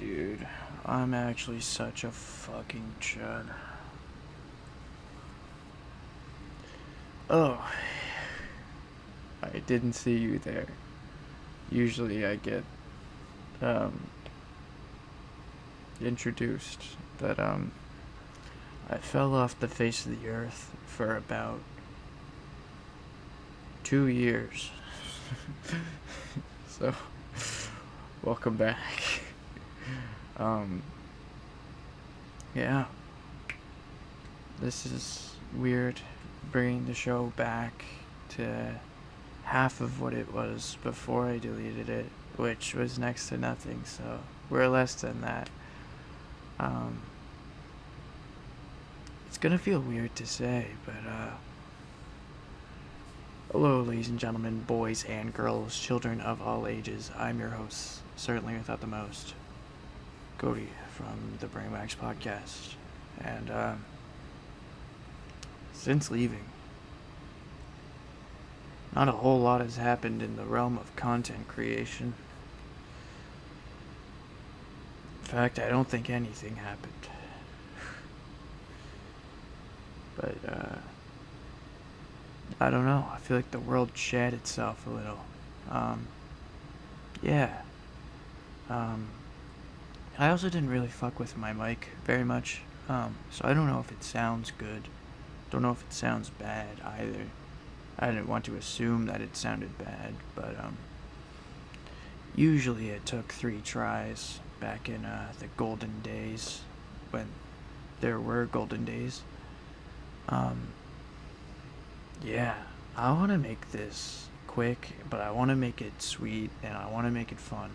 Dude, I'm actually such a fucking chud. Oh, I didn't see you there. Usually I get um, introduced, but I fell off the face of the earth for about 2 years. So, welcome back. um, yeah, this is weird, bringing the show back to half of what it was before I deleted it, which was next to nothing, so we're less than that. Um, it's gonna feel weird to say, but hello, ladies and gentlemen, boys and girls, children of all ages. I'm your host, certainly without the most, Cody from the Brainwax podcast, and since leaving, not a whole lot has happened in the realm of content creation. In fact, I don't think anything happened. But, I don't know. I feel like the world shed itself a little. Yeah. Um, I also didn't really fuck with my mic very much. So I don't know if it sounds good. Don't know if it sounds bad either. I didn't want to assume that it sounded bad, but, usually it took 3 tries back in, the golden days, when there were golden days. Yeah, I want to make this quick, but I want to make it sweet, and I want to make it fun.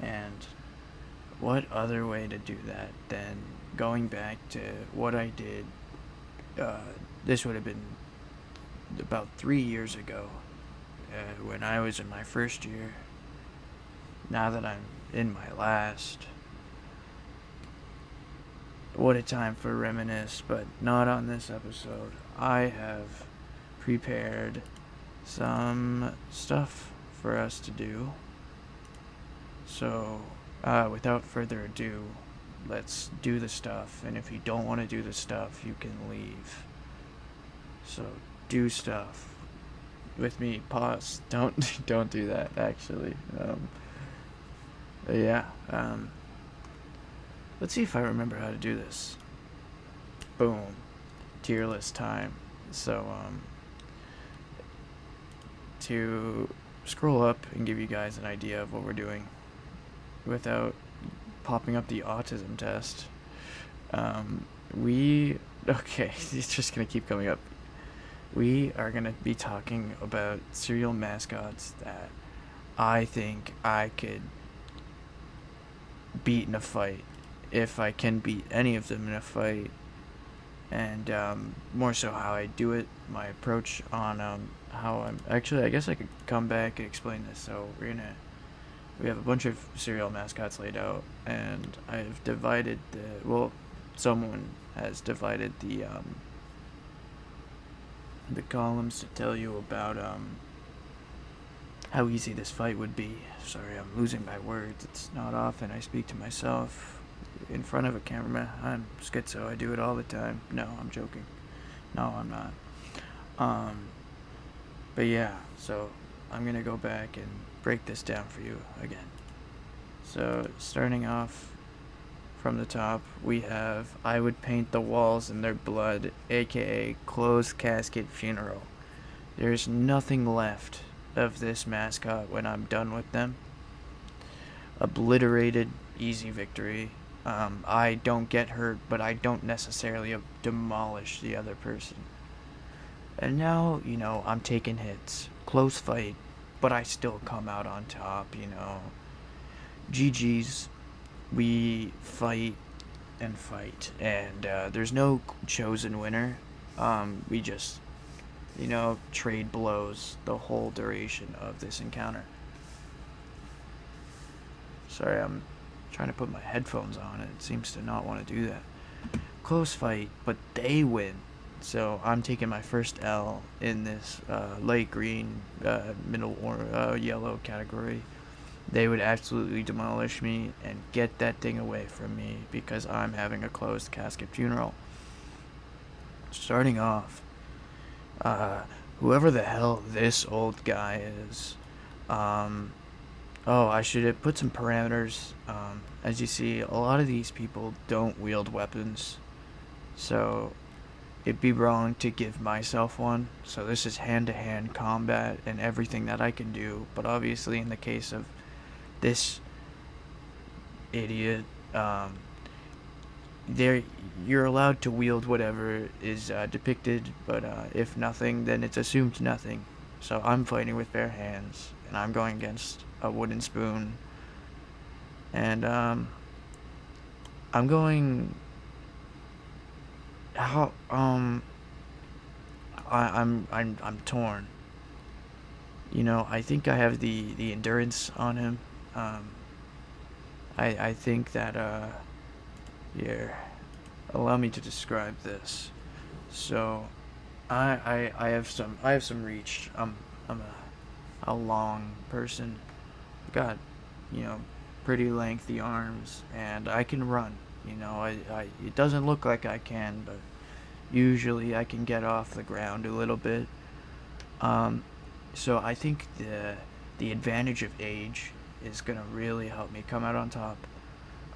And what other way to do that than going back to what I did? This would have been about 3 years ago, when I was in my first year. Now that I'm in my last, what a time for reminisce, but not on this episode. I have prepared some stuff for us to do. So, without further ado, let's do the stuff. And if you don't want to do the stuff, you can leave. So, do stuff with me. Pause. Don't do that. Actually, yeah. Let's see if I remember how to do this. Boom. Tier list time. So, to scroll up and give you guys an idea of what we're doing without popping up the autism test, okay, it's just gonna keep coming up. We are gonna be talking about cereal mascots that I think I could beat in a fight, if I can beat any of them in a fight, and more so how I do it, my approach on how I'm actually. I guess I could come back and explain this. So we have a bunch of cereal mascots laid out, and I've divided someone has divided the columns to tell you about how easy this fight would be. Sorry, I'm losing my words. It's not often I speak to myself in front of a camera. I'm schizo. I do it all the time. No, I'm joking. No, I'm not. But yeah, so I'm gonna go back and break this down for you again. So starting off from the top, we have I would paint the walls in their blood, aka closed casket funeral. There's nothing left of this mascot when I'm done with them. Obliterated, easy victory. I don't get hurt, but I don't necessarily demolish the other person. And now, I'm taking hits. Close fight, but I still come out on top, GG's. We fight and fight, and there's no chosen winner. We just, trade blows the whole duration of this encounter. Sorry, I'm trying to put my headphones on. It seems to not want to do that. Close fight, but they win. So I'm taking my first L in this light green, middle or yellow category. they would absolutely demolish me and get that thing away from me because I'm having a closed casket funeral. Starting off, uh, whoever the hell this old guy is, um, oh, I should put some parameters. As you see, a lot of these people don't wield weapons, so it'd be wrong to give myself one. So this is hand-to-hand combat and everything that I can do, but obviously in the case of this idiot, there you're allowed to wield whatever is depicted, but if nothing, then it's assumed nothing. So I'm fighting with bare hands, and I'm going against a wooden spoon, and I'm going. How I'm torn. You know, I think I have the endurance on him. Um, I think that here, allow me to describe this. So, I have some reach. I'm a long person. Got, you know, pretty lengthy arms, and I can run. You know, it doesn't look like I can, but usually I can get off the ground a little bit. Um, so I think the advantage of age is gonna really help me come out on top.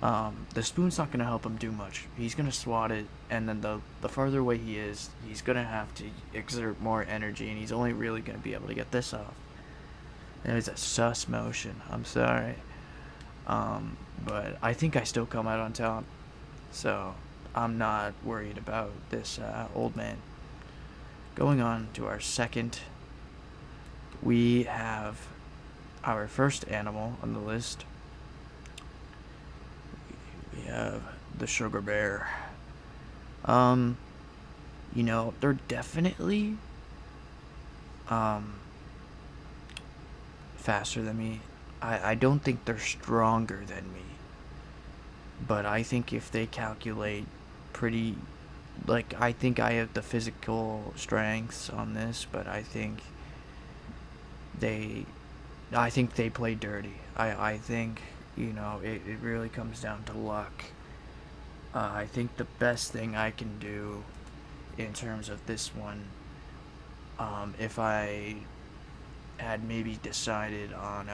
The spoon's not gonna help him do much. He's gonna swat it, and then the farther away he is, he's gonna have to exert more energy, and he's only really gonna be able to get this off. There's a sus motion. I'm sorry. But I think I still come out on top. So I'm not worried about this old man. Going on to our second, we have our first animal on the list. We have the sugar bear. You know, they're definitely faster than me. I don't think they're stronger than me. But I think if they calculate pretty, like, I think I have the physical strengths on this, but they I think they play dirty. I think, you know, it really comes down to luck. I think the best thing I can do in terms of this one, if I had maybe decided on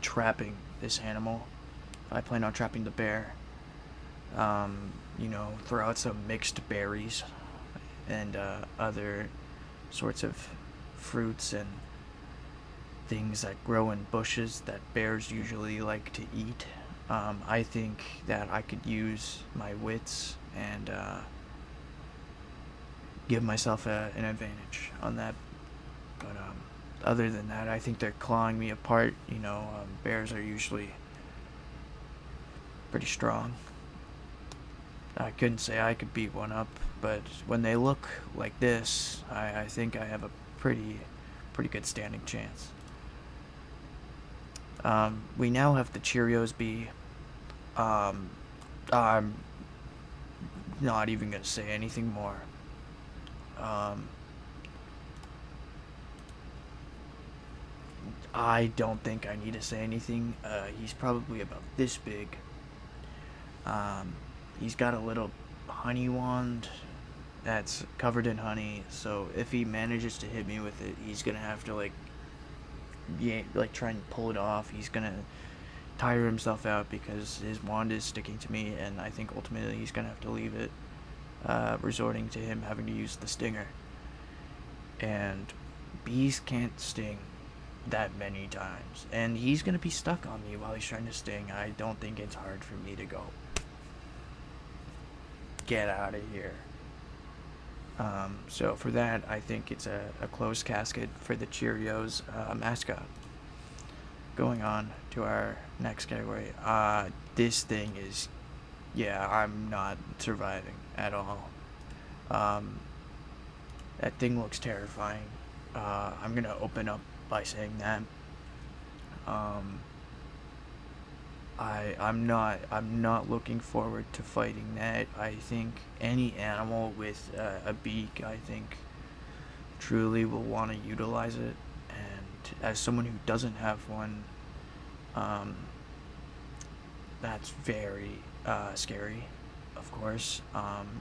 trapping this animal, if I plan on trapping the bear, you know, throw out some mixed berries and other sorts of fruits and things that grow in bushes that bears usually like to eat. I think that I could use my wits and give myself an advantage on that. But other than that, I think they're clawing me apart. You know, bears are usually pretty strong. I couldn't say I could beat one up, but when they look like this, I think I have a pretty good standing chance. We now have the Cheerios bee. I'm not even gonna say anything more. I don't think I need to say anything. He's probably about this big. He's got a little honey wand that's covered in honey, so if he manages to hit me with it, he's gonna have to try and pull it off. He's gonna tire himself out because his wand is sticking to me, and I think ultimately he's gonna have to leave it, resorting to him having to use the stinger. And bees can't sting that many times, and he's gonna be stuck on me while he's trying to sting. I don't think it's hard for me to go, get out of here. So for that, I think it's a closed casket for the Cheerios mascot. Going on to our next category. This thing is, yeah, I'm not surviving at all. That thing looks terrifying. I'm gonna open up by saying that. I'm not looking forward to fighting that. I think any animal with a beak, I think, truly will want to utilize it, and as someone who doesn't have one, that's very scary, of course.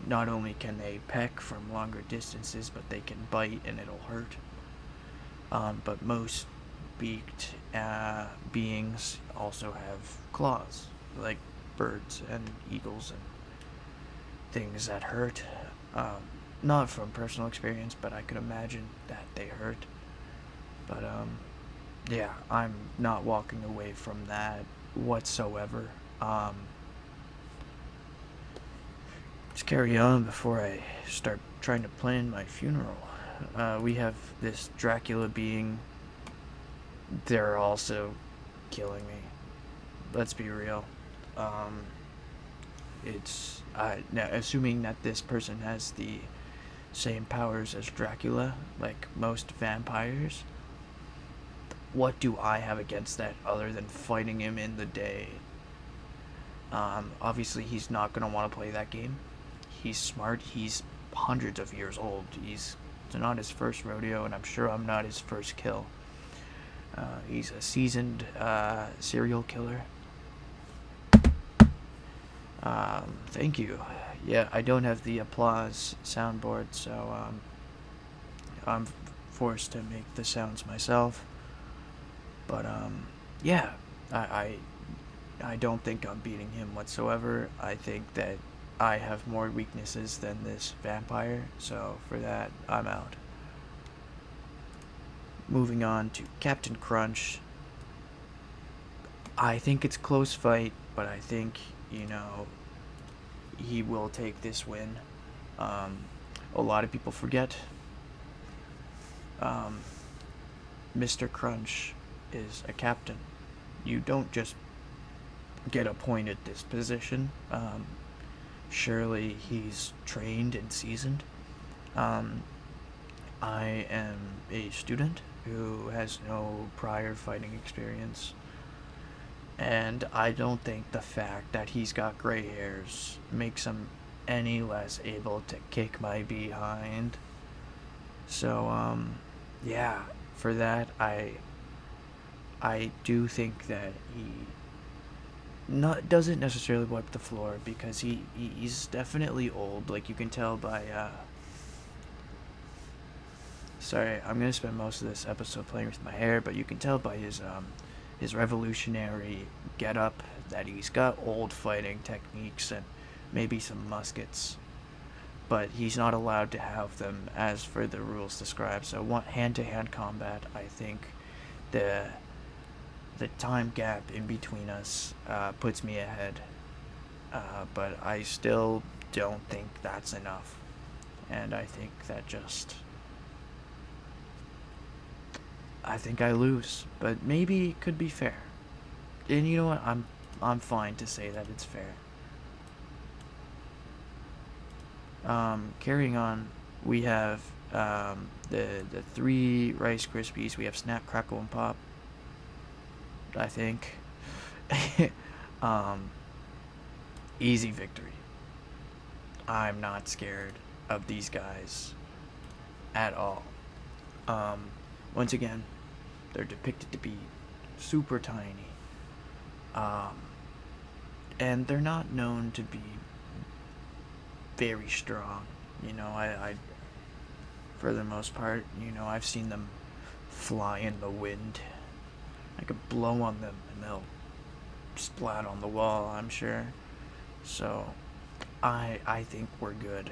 Not only can they peck from longer distances, but they can bite and it'll hurt. But most beaked beings also have claws, like birds and eagles and things that hurt. Not from personal experience, but I could imagine that they hurt. But yeah, I'm not walking away from that whatsoever. Let's carry on before I start trying to plan my funeral. We have this Dracula being. They're also killing me. Let's be real. It's now assuming that this person has the same powers as Dracula, like most vampires. What do I have against that other than fighting him in the day? Obviously, he's not gonna want to play that game. He's smart. He's hundreds of years old. It's not his first rodeo, and I'm sure I'm not his first kill. He's a seasoned serial killer. Thank you. Yeah, I don't have the applause soundboard, so I'm forced to make the sounds myself. But yeah, I don't think I'm beating him whatsoever. I think that I have more weaknesses than this vampire, so for that, I'm out. Moving on to Captain Crunch. I think it's close fight, but I think, he will take this win. A lot of people forget. Mr. Crunch is a captain. You don't just get appointed this position. Surely he's trained and seasoned. I am a student who has no prior fighting experience, and I don't think the fact that he's got gray hairs makes him any less able to kick my behind. So, yeah, for that, I do think that he doesn't necessarily wipe the floor, because he's definitely old. Like, you can tell by sorry, I'm gonna spend most of this episode playing with my hair, but you can tell by his revolutionary getup that he's got old fighting techniques and maybe some muskets, but he's not allowed to have them as for the rules described. So hand-to-hand combat, I think the time gap in between us puts me ahead, but I still don't think that's enough, and I think I think I lose, but maybe it could be fair. And you know what? I'm fine to say that it's fair. Carrying on, we have the 3 Rice Krispies. We have Snap, Crackle, and Pop, I think. Easy victory. I'm not scared of these guys at all. Once again, they're depicted to be super tiny. And they're not known to be very strong. I for the most part, I've seen them fly in the wind. I could blow on them and they'll splat on the wall, I'm sure. So, I think we're good.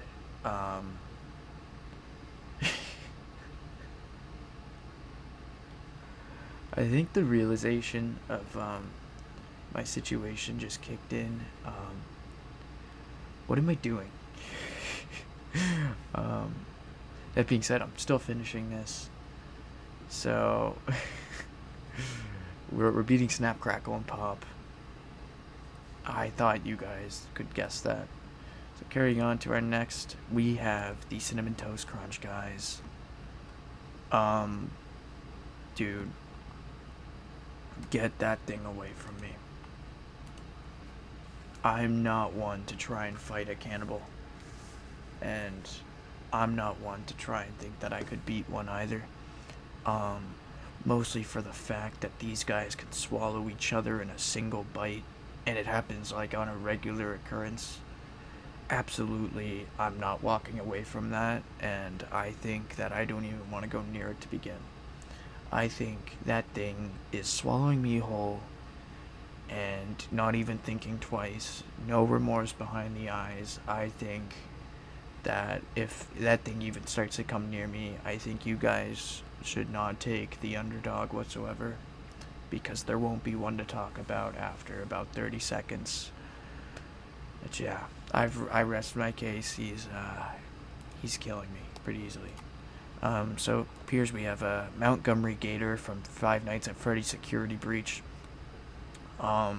I think the realization of my situation just kicked in. What am I doing? That being said, I'm still finishing this. So, we're beating Snap, Crackle, and Pop. I thought you guys could guess that. So carrying on to our next, we have the Cinnamon Toast Crunch guys. Dude, get that thing away from me. I'm not one to try and fight a cannibal, and I'm not one to try and think that I could beat one either. mostly for the fact that these guys can swallow each other in a single bite, and it happens like on a regular occurrence. Absolutely, I'm not walking away from that, and I think that I don't even want to go near it to begin. I think that thing is swallowing me whole and not even thinking twice, no remorse behind the eyes. I think that if that thing even starts to come near me, I think you guys should not take the underdog whatsoever, because there won't be one to talk about after about 30 seconds. But yeah, I rest my case. He's killing me pretty easily. So Piers, we have a Montgomery Gator from Five Nights at Freddy's Security Breach. I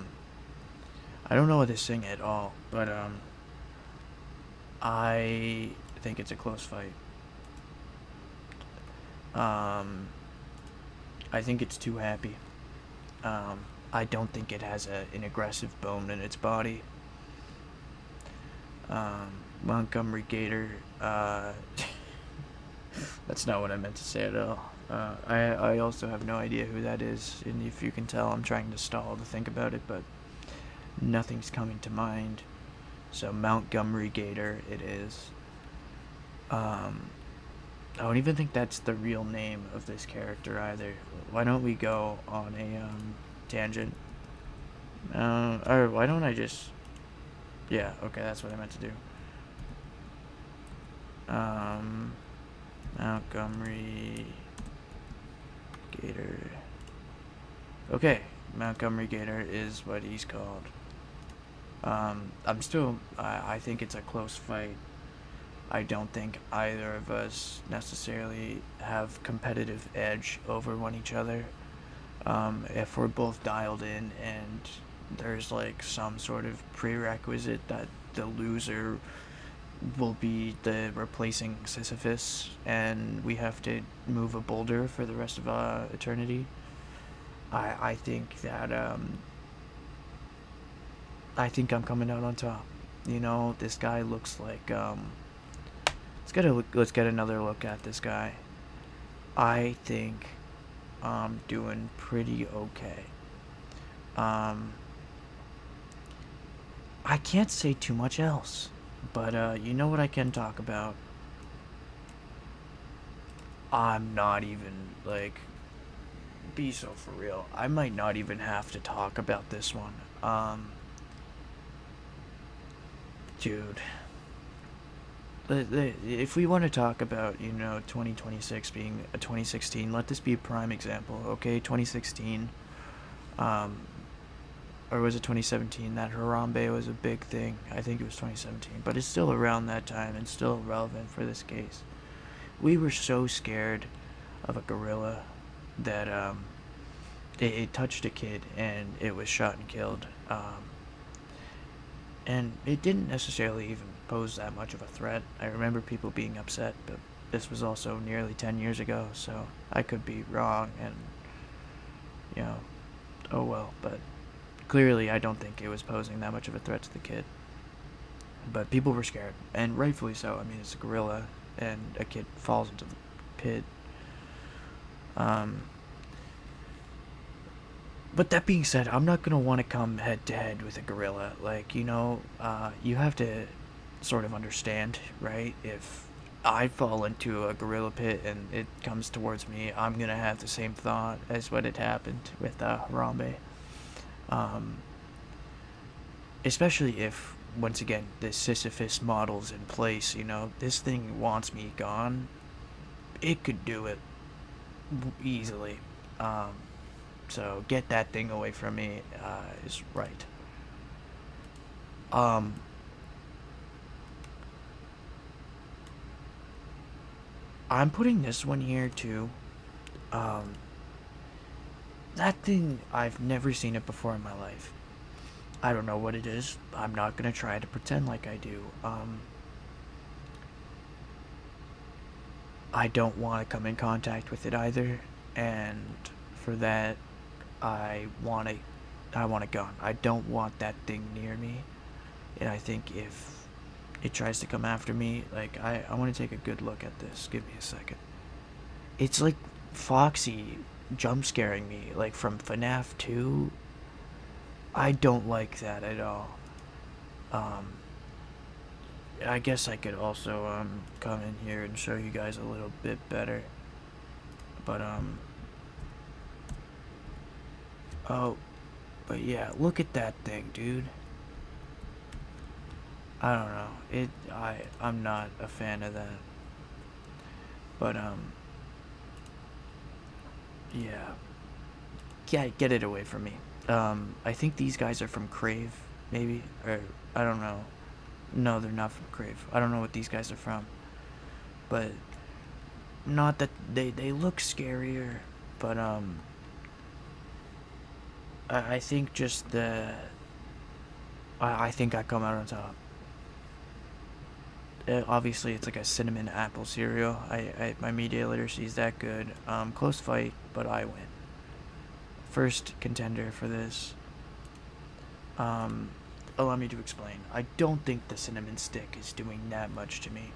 don't know this thing at all, but I think it's a close fight. I think it's too happy. I don't think it has an aggressive bone in its body. Montgomery Gator, that's not what I meant to say at all. I also have no idea who that is, and if you can tell, I'm trying to stall to think about it, but nothing's coming to mind. So Montgomery Gator it is. I don't even think that's the real name of this character either. Why don't we go on a tangent? Or why don't I just... Yeah, okay, that's what I meant to do. Montgomery Gator. Okay, Montgomery Gator is what he's called. I think it's a close fight. I don't think either of us necessarily have competitive edge over one each other. If we're both dialed in and there's like some sort of prerequisite that the loser will be the replacing Sisyphus and we have to move a boulder for the rest of eternity, I think that I think I'm coming out on top. You know, this guy looks like let's get another look at this guy. I think I'm doing pretty okay. I can't say too much else, but you know what I can talk about? I'm not even, like, be so for real. I might not even have to talk about this one. Dude. If we want to talk about, 2026 being a 2016, let this be a prime example, okay? 2016, or was it 2017? That Harambe was a big thing. I think it was 2017, but it's still around that time and still relevant for this case. We were so scared of a gorilla that it touched a kid and it was shot and killed. And it didn't necessarily even pose that much of a threat. I remember people being upset, but this was also nearly 10 years ago, so I could be wrong, and, oh well, but clearly I don't think it was posing that much of a threat to the kid. But people were scared, and rightfully so. I mean, it's a gorilla, and a kid falls into the pit. But that being said, I'm not going to want to come head to head with a gorilla. Like, you have to sort of understand, right? If I fall into a gorilla pit and it comes towards me, I'm going to have the same thought as what had happened with Harambe. Especially if, once again, the Sisyphus model's in place, this thing wants me gone. It could do it easily. So get that thing away from me is right. I'm putting this one here too. That thing, I've never seen it before in my life. I don't know what it is. I'm not gonna try to pretend like I do. I don't want to come in contact with it either, and for that, I want a gun. I don't want that thing near me, and I think if it tries to come after me, like, I want to take a good look at this. Give me a second. It's like Foxy jump scaring me, like from FNAF 2. I don't like that at all. Um, I guess I could also come in here and show you guys a little bit better. But oh, but yeah, look at that thing, dude. I don't know. I'm not a fan of that. But yeah. Get it away from me. I think these guys are from Crave, maybe, or I don't know. No, they're not from Crave. I don't know what these guys are from. But not that they look scarier, but I think just I think I come out on top. Obviously, it's like a cinnamon apple cereal. My media literacy is that good. Close fight, but I win. First contender for this. Allow me to explain. I don't think the cinnamon stick is doing that much to me.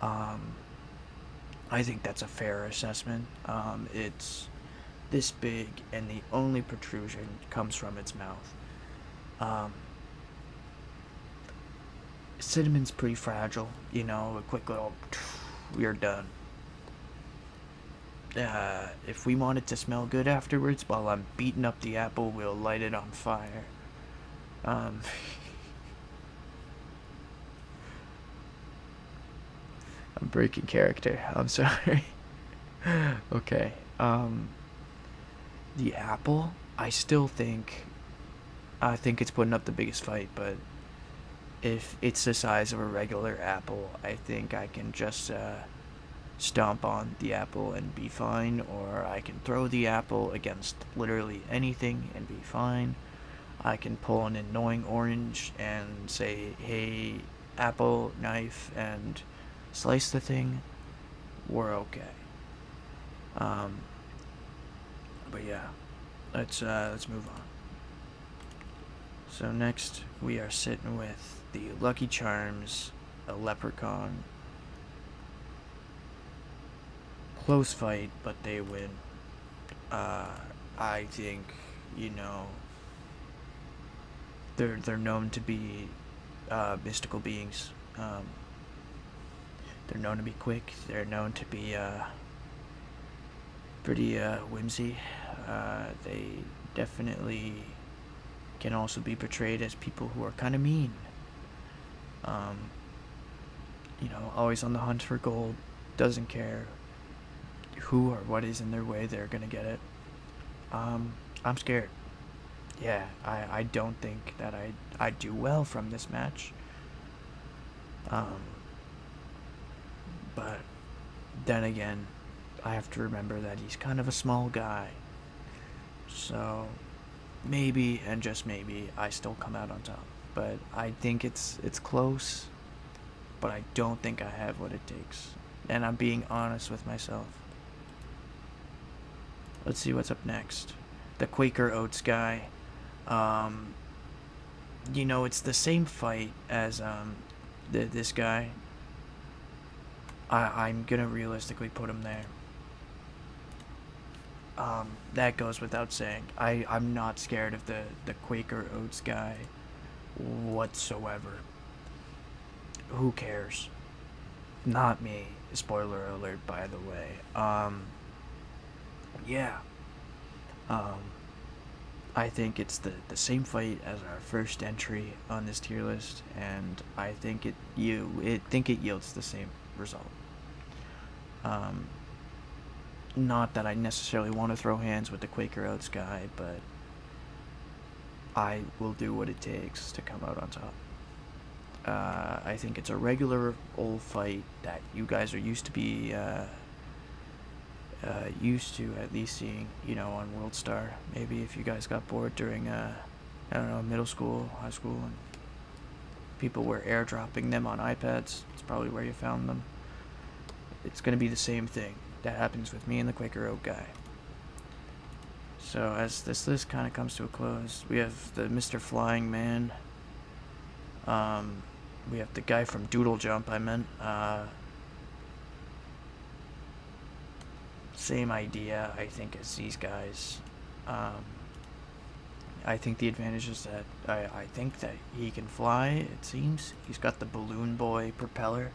I think that's a fair assessment. It's this big, and the only protrusion comes from its mouth. Um, Cinnamon's pretty fragile, you know, a quick little, we're done. If we want it to smell good afterwards while I'm beating up the apple, we'll light it on fire. Um, I'm breaking character. I'm sorry. Okay. The apple, I think it's putting up the biggest fight, but if it's the size of a regular apple, I think I can just stomp on the apple and be fine, or I can throw the apple against literally anything and be fine. I can pull an annoying orange and say, hey, apple, knife, and slice the thing. We're okay. Um, but yeah, let's move on. So next we are sitting with the Lucky Charms, a leprechaun. Close fight, but they win. I think, you know, they're known to be mystical beings. They're known to be quick. They're known to be pretty whimsy. They definitely can also be portrayed as people who are kind of mean. Um, you know, always on the hunt for gold. Doesn't care who or what is in their way. They're gonna get it. I'm scared. Yeah, I don't think that I do well from this match. Um, but then again, I have to remember that he's kind of a small guy. So maybe, and just maybe, I still come out on top. But I think it's close, but I don't think I have what it takes. And I'm being honest with myself. Let's see what's up next. The Quaker Oats guy. You know, it's the same fight as this guy. I'm gonna realistically put him there. That goes without saying. I'm not scared of the Quaker Oats guy whatsoever. Who cares? Not me. Spoiler alert, by the way. Yeah. Um, I think it's the same fight as our first entry on this tier list, and I think it yields the same result. Um, Not that I necessarily want to throw hands with the Quaker Oats guy, but I will do what it takes to come out on top. I think it's a regular old fight that you guys are used to at least seeing, you know, on World Star. Maybe if you guys got bored during, I don't know, middle school, high school, and people were airdropping them on iPads, it's probably where you found them. It's going to be the same thing that happens with me and the Quaker Oat guy. So as this list kind of comes to a close, we have the Mr. Flying Man. We have the guy from Doodle Jump, same idea, I think, as these guys. I think the advantage is that I think that he can fly, it seems. He's got the Balloon Boy propeller.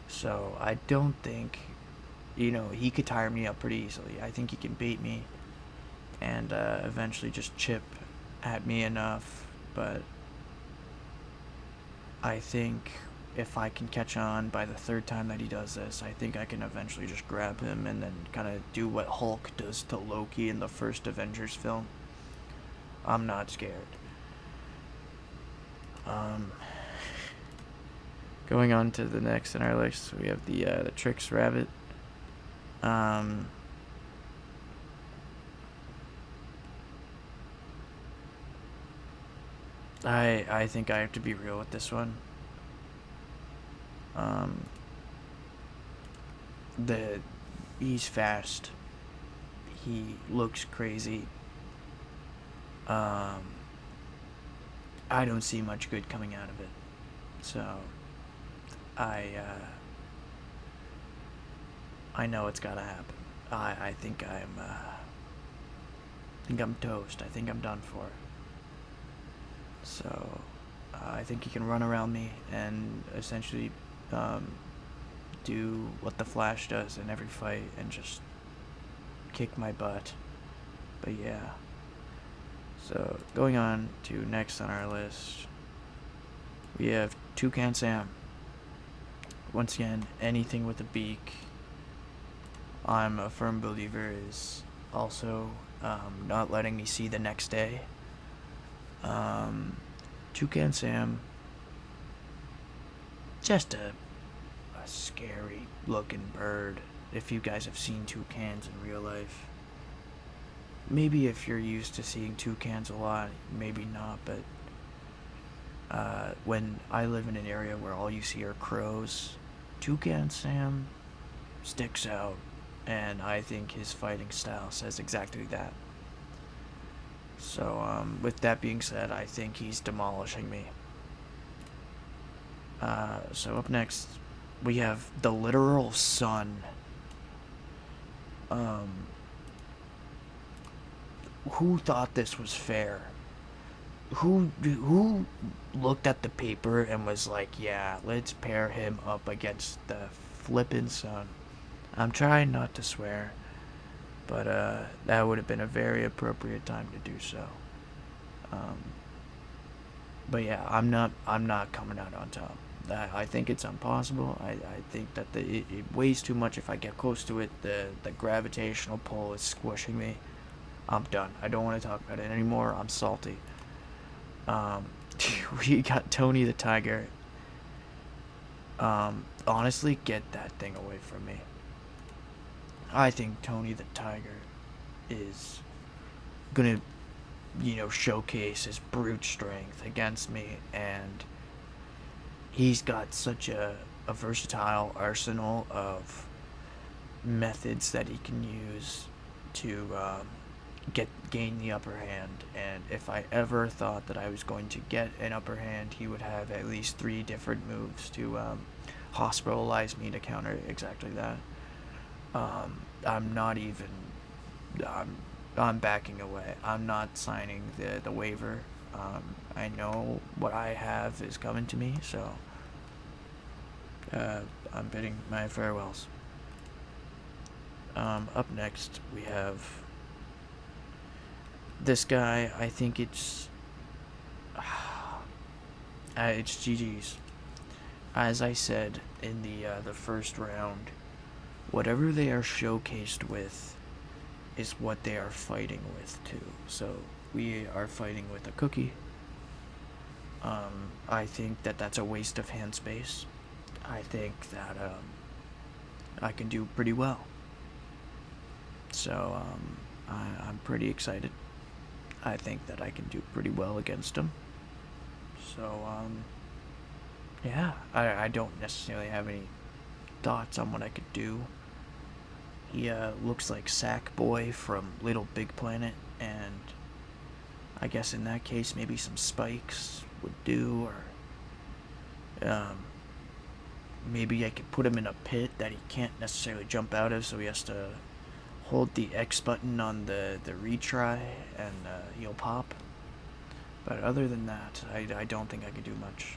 So I don't think, he could tire me up pretty easily. I think he can bait me and eventually just chip at me enough. But I think if I can catch on by the third time that he does this, I think I can eventually just grab him and then kind of do what Hulk does to Loki in the first Avengers film. I'm not scared. Going on to the next in our list, we have the Trix Rabbit. I think I have to be real with this one. He's fast. He looks crazy. I don't see much good coming out of it. So I know it's gotta happen. I think I'm toast. I think I'm done for. So I think he can run around me and essentially do what the Flash does in every fight and just kick my butt. But yeah. So going on to next on our list, we have Toucan Sam. Once again, anything with a beak, I'm a firm believer is also not letting me see the next day. Toucan Sam, just a scary looking bird. If you guys have seen toucans in real life, maybe if you're used to seeing toucans a lot, maybe not, but when I live in an area where all you see are crows, Toucan Sam sticks out, and I think his fighting style says exactly that. So, with that being said, I think he's demolishing me. So up next, we have the literal sun. Who thought this was fair? Who looked at the paper and was like, yeah, let's pair him up against the flippin' sun? I'm trying not to swear, but that would have been a very appropriate time to do so. But yeah, I'm not coming out on top. I think it's impossible. I think that it weighs too much if I get close to it. The gravitational pull is squishing me. I'm done. I don't want to talk about it anymore. I'm salty. We got Tony the Tiger. Honestly, get that thing away from me. I think Tony the Tiger is gonna, showcase his brute strength against me, and he's got such a versatile arsenal of methods that he can use to gain the upper hand. And if I ever thought that I was going to get an upper hand, he would have at least 3 different moves to hospitalize me to counter exactly that. I'm not even. I'm backing away. I'm not signing the waiver. I know what I have is coming to me, so I'm bidding my farewells. Up next, we have this guy. I think it's GG's. As I said in the first round, whatever they are showcased with is what they are fighting with too. So we are fighting with a cookie. I think that that's a waste of hand space. I think that I can do pretty well. So I'm pretty excited. I think that I can do pretty well against him. So yeah, I don't necessarily have any thoughts on what I could do. He looks like Sackboy from Little Big Planet, and I guess in that case maybe some spikes would do, or maybe I could put him in a pit that he can't necessarily jump out of, so he has to hold the X button on the retry and he'll pop. But other than that, I don't think I could do much.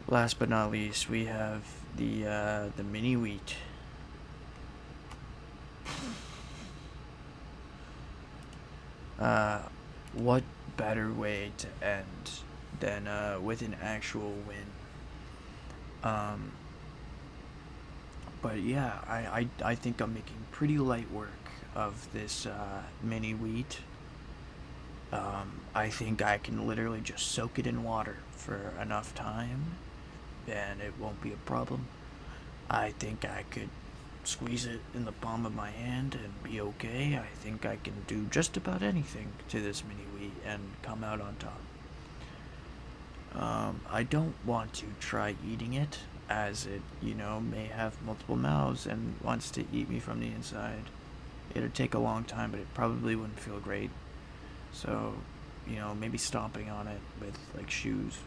Last but not least, we have the mini wheat. What better way to end than with an actual win? But yeah, I think I'm making pretty light work of this mini wheat. I think I can literally just soak it in water for enough time, and it won't be a problem. I think I could squeeze it in the palm of my hand and be okay. I think I can do just about anything to this mini wheat and come out on top. I don't want to try eating it, as it, may have multiple mouths and wants to eat me from the inside. It'd take a long time, but it probably wouldn't feel great. So, maybe stomping on it with, like, shoes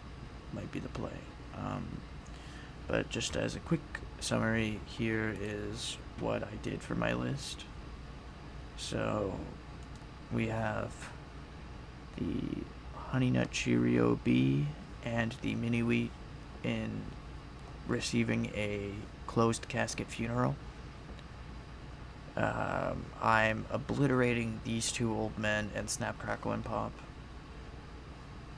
might be the play. But just as a quick summary, here is what I did for my list. So, we have the Honey Nut Cheerio B and the mini wheat in receiving a closed casket funeral. I'm obliterating these two old men and Snap, Crackle, and Pop.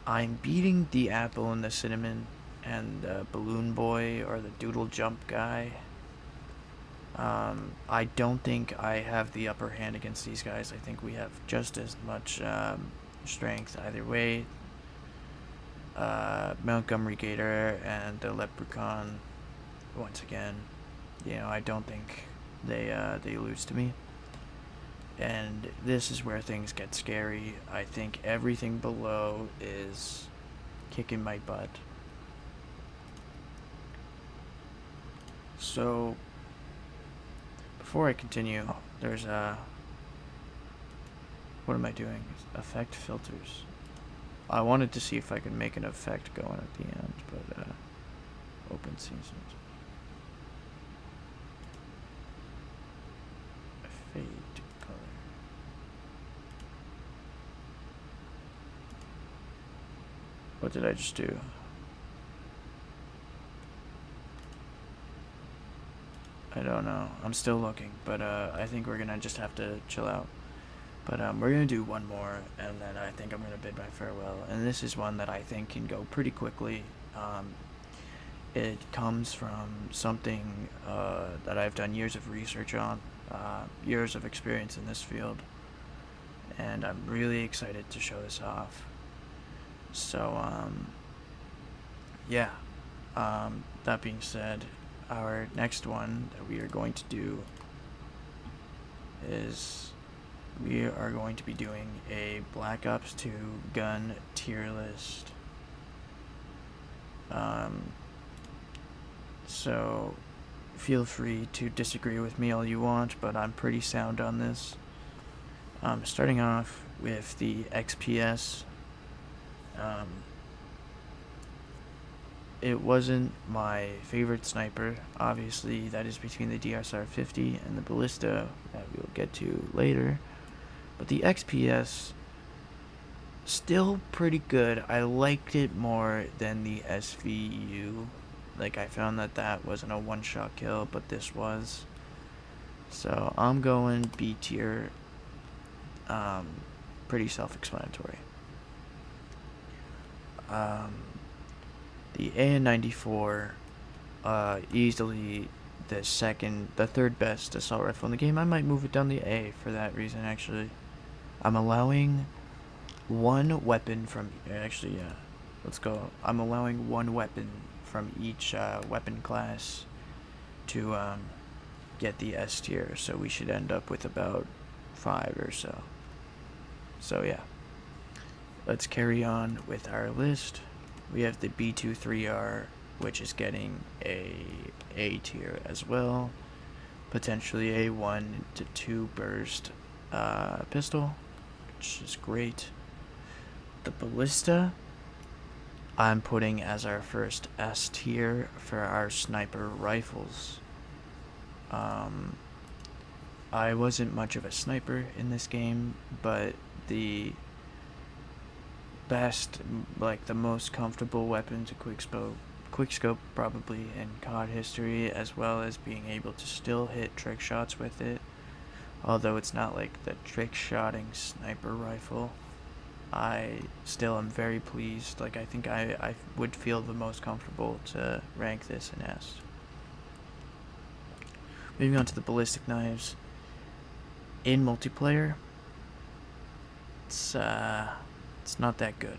I'm beating the Apple and the Cinnamon and the Balloon Boy or the Doodle Jump guy. I don't think I have the upper hand against these guys. I think we have just as much strength either way. Montgomery Gator and the Leprechaun, once again, I don't think they lose to me. And this is where things get scary. I think everything below is kicking my butt. So, before I continue, there's what am I doing? Effect filters. I wanted to see if I could make an effect going at the end, but open seasons. Fade color. What did I just do? I don't know. I'm still looking, but I think we're gonna just have to chill out. But we're gonna do one more, and then I think I'm gonna bid my farewell. And this is one that I think can go pretty quickly. It comes from something that I've done years of research on, years of experience in this field, and I'm really excited to show this off. So, yeah. That being said, our next one that we are going to do is we are going to be doing a Black Ops 2 gun tier list. So feel free to disagree with me all you want, but I'm pretty sound on this. Starting off with the XPS. It wasn't my favorite sniper. Obviously, that is between the DSR 50 and the Ballista that we'll get to later. But the XPS, still pretty good. I liked it more than the SVU. Like, I found that wasn't a one-shot kill, but this was. So, I'm going B tier. Pretty self-explanatory. The AN-94, easily the third best assault rifle in the game. I might move it down the A for that reason, actually. I'm allowing one weapon from, let's go. I'm allowing one weapon from each weapon class to get the S tier, so we should end up with about 5 or so. So yeah, let's carry on with our list. We have the B23R, which is getting a tier as well, potentially a 1 to 2 burst pistol, which is great. The Ballista, I'm putting as our first S tier for our sniper rifles. I wasn't much of a sniper in this game, but the best, like the most comfortable weapon to quickscope probably in COD history, as well as being able to still hit trick shots with it. Although it's not like the trick shotting sniper rifle, I still am very pleased. Like, I think I would feel the most comfortable to rank this in S. Moving on to the ballistic knives. In multiplayer, it's not that good.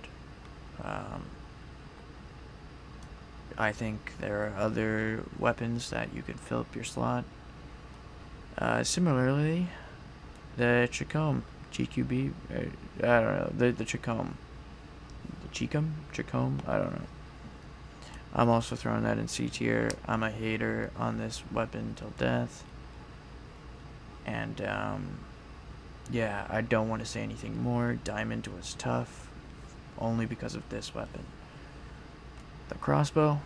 I think there are other weapons that you could fill up your slot. Similarly, the Chicom, GQB, I don't know, the Chicom, Chicom, I don't know. I'm also throwing that in C tier. I'm a hater on this weapon till death. And, yeah, I don't want to say anything more. Diamond was tough, only because of this weapon. The crossbow,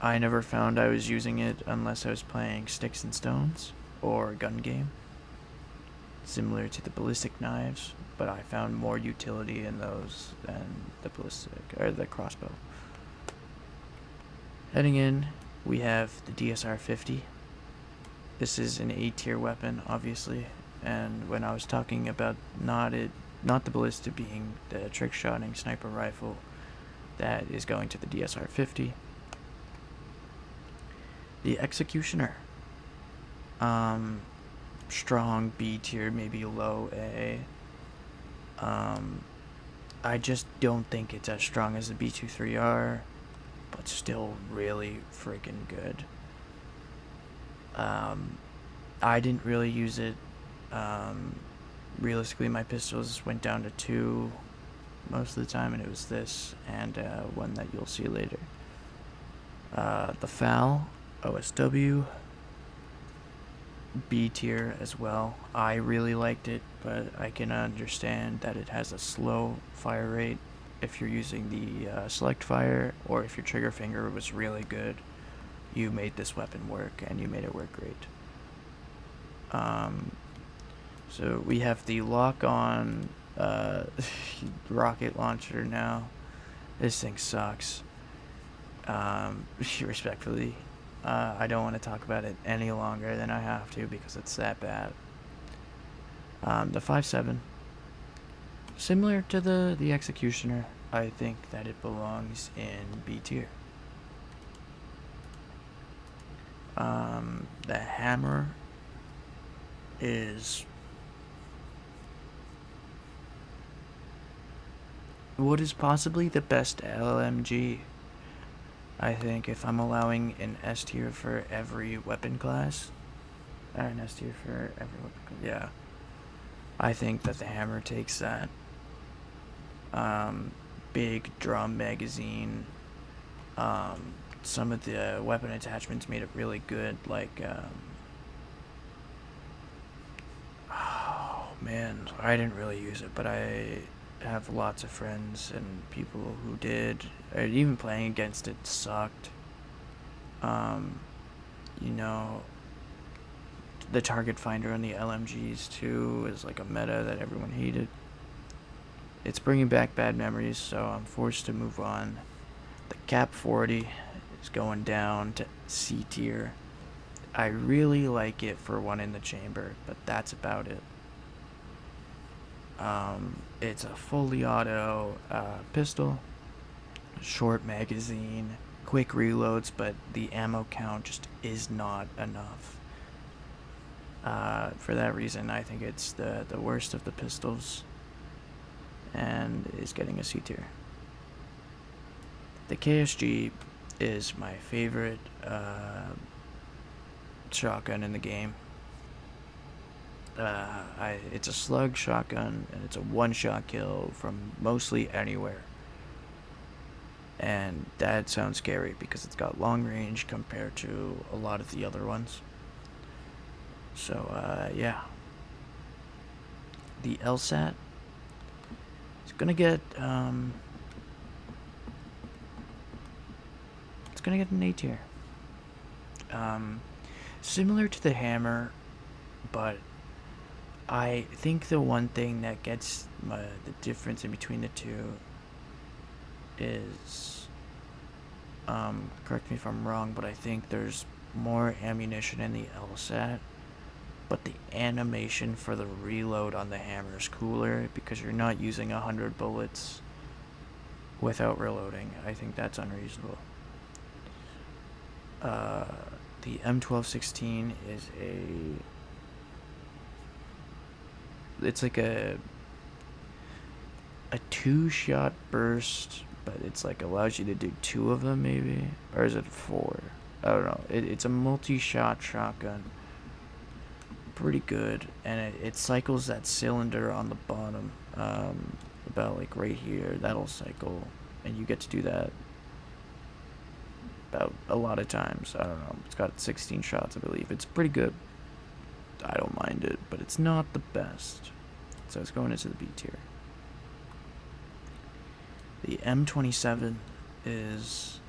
I never found I was using it unless I was playing sticks and stones or gun game, similar to the ballistic knives, but I found more utility in those than the crossbow. Heading in, we have the DSR-50. This is an A tier weapon, obviously, and when I was talking about not the ballista being the trick shotting sniper rifle, that is going to the DSR-50. The Executioner, strong B tier, maybe low A. I just don't think it's as strong as the B23R, but still really freaking good. I didn't really use it. Realistically, my pistols went down to 2 most of the time, and it was this and one that you'll see later. The FAL, OSW, B tier as well. I really liked it, but I can understand that it has a slow fire rate if you're using the select fire, or if your trigger finger was really good, you made this weapon work, and you made it work great. So we have the lock-on rocket launcher now. This thing sucks. Respectfully, I don't want to talk about it any longer than I have to because it's that bad. The 5.7, similar to the Executioner, I think that it belongs in B tier. The hammer is what is possibly the best LMG. I think if I'm allowing an S tier for every weapon class, an S tier for every weapon class, yeah, I think that the hammer takes that. Big drum magazine. Some of the weapon attachments made it really good, like, oh man, I didn't really use it, but I have lots of friends and people who did. Even playing against it sucked. You know, the target finder on the LMGs too is like a meta that everyone hated. It's bringing back bad memories, so I'm forced to move on. The Cap 40 is going down to C tier. I really like it for one in the chamber, but that's about it. It's a fully auto pistol, short magazine, quick reloads, but the ammo count just is not enough. For that reason, I think it's the worst of the pistols and is getting a C tier. The KSG is my favorite shotgun in the game. It's a slug shotgun, and it's a one-shot kill from mostly anywhere. And that sounds scary because it's got long range compared to a lot of the other ones. So, yeah. The LSAT is gonna get, gonna get an A tier. Similar to the hammer, but I think the one thing that gets the difference in between the two is, correct me if I'm wrong, but I think there's more ammunition in the LSAT, but the animation for the reload on the hammer is cooler because you're not using 100 bullets without reloading. I think that's unreasonable. The M1216 is it's like a 2-shot burst, but it's like allows you to do 2 of them maybe, or is it 4? I don't know. It's a multi-shot shotgun. Pretty good, and it cycles that cylinder on the bottom, about like right here. That'll cycle, and you get to do that about a lot of times. I don't know. It's got 16 shots, I believe. It's pretty good. I don't mind it, but it's not the best. So it's going into the B tier. The M27 is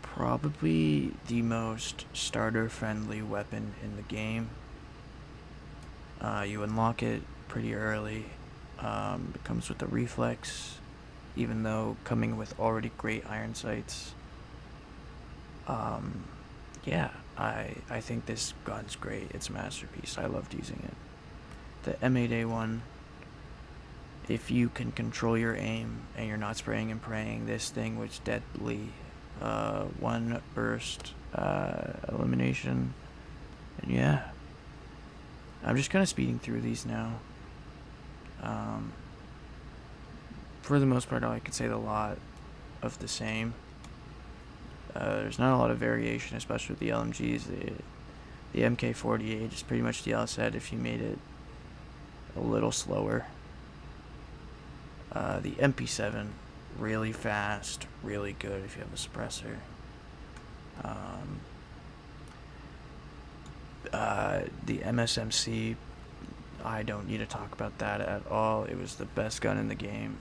probably the most starter-friendly weapon in the game. You unlock it pretty early. It comes with a reflex, even though coming with already great iron sights. Yeah, I think this gun's great. It's a masterpiece. I loved using it. The M8A1, if you can control your aim and you're not spraying and praying, this thing was deadly. 1 burst elimination, and yeah, I'm just kind of speeding through these now. For the most part, I could say a lot of the same. There's not a lot of variation, especially with the LMGs. The MK48 is pretty much the LSAT if you made it a little slower. The MP7, really fast, really good if you have a suppressor. The MSMC, I don't need to talk about that at all. It was the best gun in the game.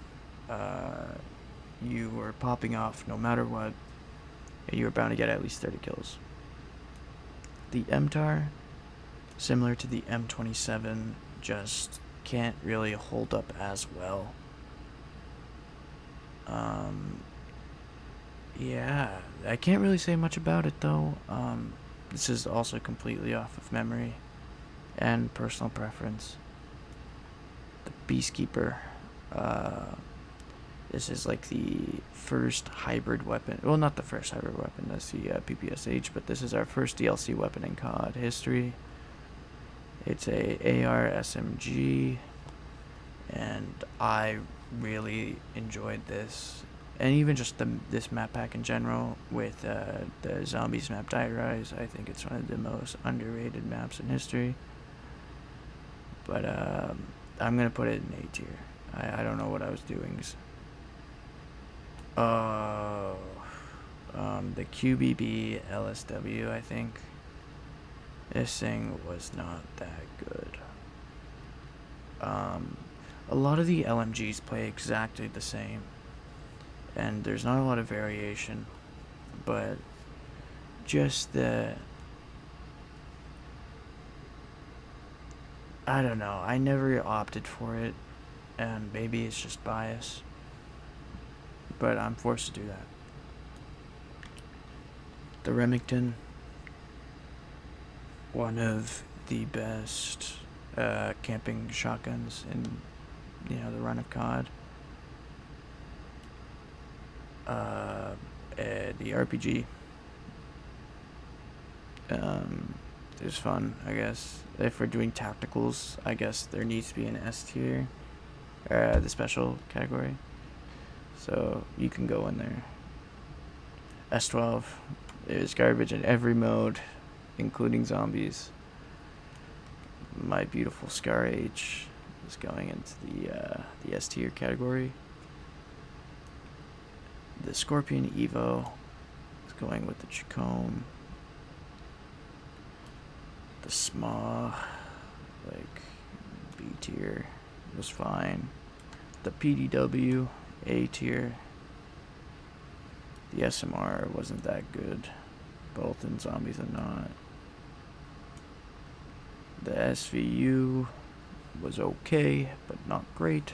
You were popping off no matter what, and you were bound to get at least 30 kills. The MTAR, similar to the M27, just can't really hold up as well. Yeah, I can't really say much about it though. This is also completely off of memory and personal preference. The Beastkeeper, this is like the first hybrid weapon. Well, not the first hybrid weapon, that's the PPSH, but this is our first DLC weapon in COD history. It's a AR SMG, and I really enjoyed this, and even just this map pack in general with the Zombies map Rise. I think it's one of the most underrated maps in history, but I'm gonna put it in A tier. I don't know what I was doing. The QBB LSW, I think. This thing was not that good. A lot of the LMGs play exactly the same, and there's not a lot of variation, but just I don't know, I never opted for it, and maybe it's just bias, but I'm forced to do that. The Remington, one of the best camping shotguns in the run of COD. The RPG is fun, I guess. If we're doing tacticals, I guess there needs to be an S tier, the special category, so you can go in there. S12 is garbage in every mode, including zombies. My beautiful Scar H is going into the S tier category. The Scorpion Evo is going with the Chacombe. The SMA, like B tier, was fine. The PDW, A tier. The SMR wasn't that good, both in zombies and not. The SVU was okay, but not great.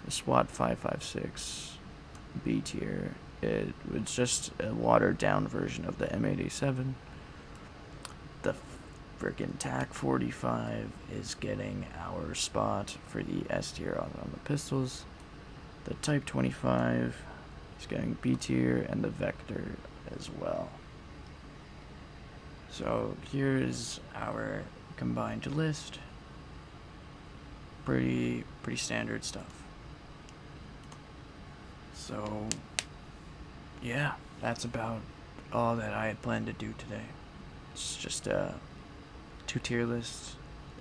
The SWAT 556 B tier, it was just a watered down version of the M87. The frickin' TAC 45 is getting our spot for the S tier on the pistols. The Type 25 is getting B tier, and the Vector as well. So here is our combined list. Pretty standard stuff. So yeah, that's about all that I had planned to do today. It's just 2 tier lists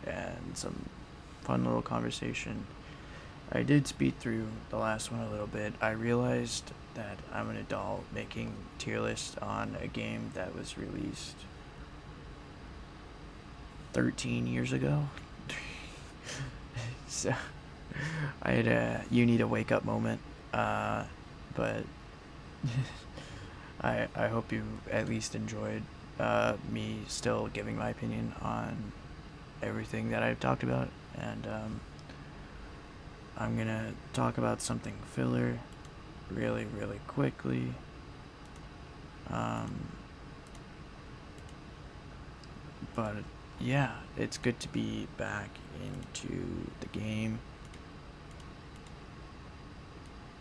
and some fun little conversation. I did speed through the last one a little bit. I realized that I'm an adult making tier lists on a game that was released 13 years ago. So I had a you need a wake up moment, but I hope you at least enjoyed me still giving my opinion on everything that I've talked about, and I'm gonna talk about something filler really quickly. But yeah, it's good to be back into the game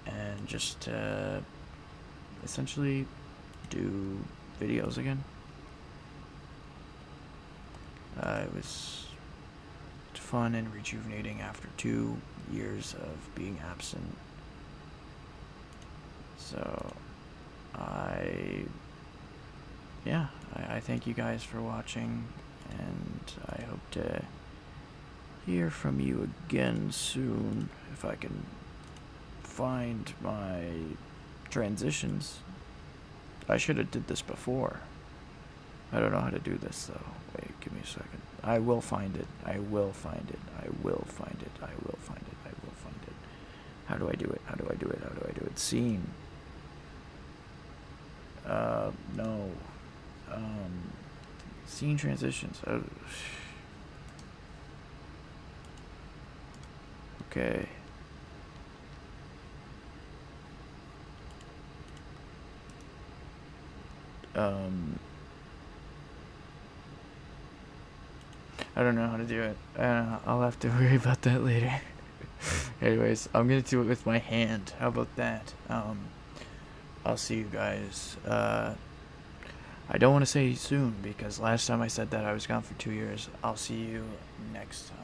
and just essentially do videos again. It was fun and rejuvenating after 2 years of being absent. So I thank you guys for watching, and I hope to hear from you again soon if I can find my transitions. I should have did this before. I don't know how to do this though. Wait, give me a second. I will find it. I will find it. I will find it. I will find it. I will find it. How do I do it? How do I do it? How do I do it? Scene. No. Scene transitions. Okay. I don't know how to do it. I'll have to worry about that later. Anyways, I'm gonna do it with my hand. How about that? I'll see you guys. I don't want to say soon because last time I said that I was gone for 2 years. I'll see you next time.